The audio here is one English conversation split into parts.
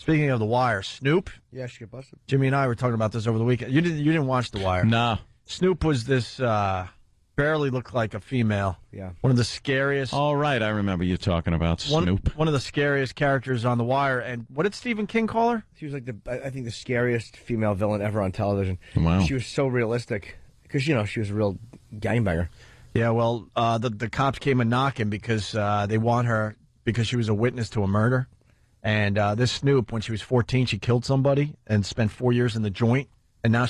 Speaking of The Wire, Snoop. Yeah, she got busted. Jimmy and I were talking about this over the weekend. You didn't watch The Wire. No. Snoop was this barely looked like a female. Yeah. One of the scariest. All right, I remember you talking about Snoop. One of the scariest characters on The Wire. And what did Stephen King call her? She was like I think the scariest female villain ever on television. Wow. She was so realistic because she was a real gangbanger. Yeah, well, the cops came a knocking because they want her because she was a witness to a murder. And this Snoop, when she was 14, she killed somebody and spent 4 years in the joint. And now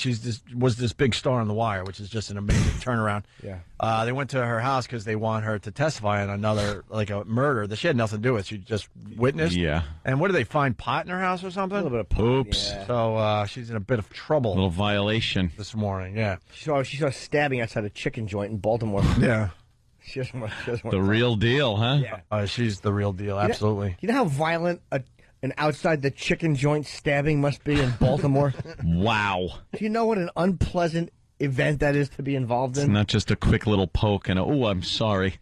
was this big star on The Wire, which is just an amazing turnaround. Yeah. They went to her house because they want her to testify on another, like a murder that she had nothing to do with. She just witnessed. Yeah. And what did they find? Pot in her house or something? A little bit of pot. Oops. Yeah. So she's in a bit of trouble. A little violation. This morning, yeah. She saw stabbing outside a chicken joint in Baltimore. Yeah. She doesn't want The real deal, huh? Yeah. She's the real deal, absolutely. You know how violent an outside the chicken joint stabbing must be in Baltimore? Wow. Do you know what an unpleasant event that is to be involved It's in? not just a quick little poke and I'm sorry.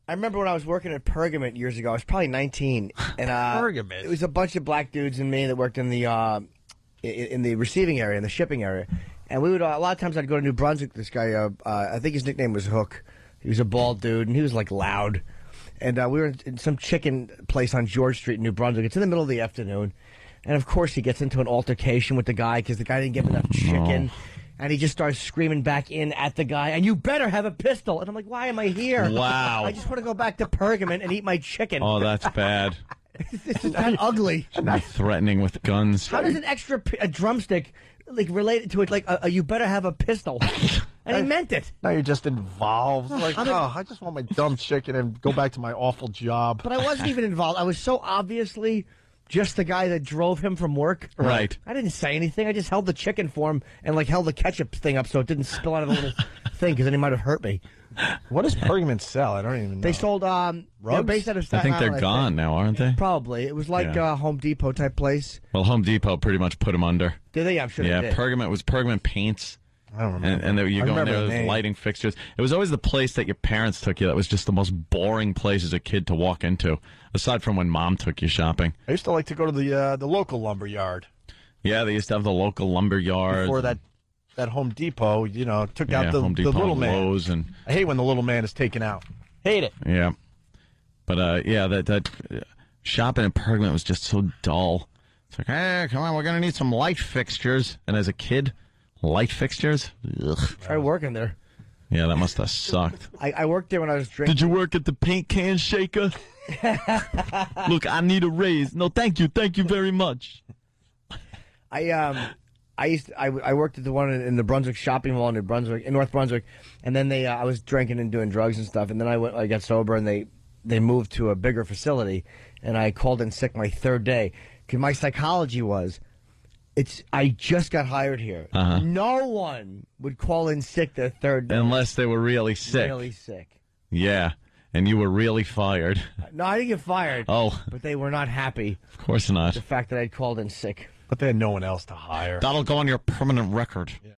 I remember when I was working at Pergament years ago. I was probably 19, and Pergament? It was a bunch of black dudes and me that worked in the receiving area, in the shipping area, and we would a lot of times I'd go to New Brunswick. This guy, I think his nickname was Hook. He was a bald dude, and he was like loud. And we were in some chicken place on George Street in New Brunswick. It's in the middle of the afternoon. And, of course, he gets into an altercation with the guy because the guy didn't give him enough chicken. And he just starts screaming back in at the guy, and you better have a pistol. And I'm like, why am I here? Wow. I just want to go back to Pergament and eat my chicken. Oh, that's bad. This is not ugly. Not threatening with guns. How does an extra a drumstick relate to it like you better have a pistol? And he meant it. Now you're just involved. Like, I just want my dumb chicken and go back to my awful job. But I wasn't even involved. I was so obviously just the guy that drove him from work. Right. I didn't say anything. I just held the chicken for him and held the ketchup thing up so it didn't spill out of the little thing because then he might have hurt me. What does Pergament sell? I don't even know. They sold they're based out of I Staten think they're Island, gone now, aren't they? Probably. It was like Yeah. Home Depot type place. Well, Home Depot pretty much put them under. Did they? I'm sure Yeah, they did. Pergament paints. I don't remember. And you I go in remember there the with name. lighting fixtures. It was always the place that your parents took you that was just the most boring place as a kid to walk into, aside from when Mom took you shopping. I used to like to go to the local lumber yard. Yeah, they used to have the local lumber yard. Before that Home Depot, took out Home the Depot little and man. Lowe's and I hate when the little man is taken out. Hate it. yeah. But that shopping in Pergament was just so dull. It's like, hey, come on, we're gonna need some light fixtures. And as a kid, light fixtures? Ugh. Tried working there. Yeah, that must have sucked. I worked there when I was drinking. Did you work at the paint can shaker? Look, I need a raise. No, thank you very much. I worked at the one in the Brunswick shopping mall in North Brunswick, and then I was drinking and doing drugs and stuff, and then I got sober, and they moved to a bigger facility, and I called in sick my third day because my psychology was, I just got hired here. Uh-huh. No one would call in sick their third day. Unless they were really sick. Really sick. Yeah, and you were really fired. No, I didn't get fired. Oh. But they were not happy. Of course not. The fact that I'd called in sick. But they had no one else to hire. That'll go on your permanent record. Yeah.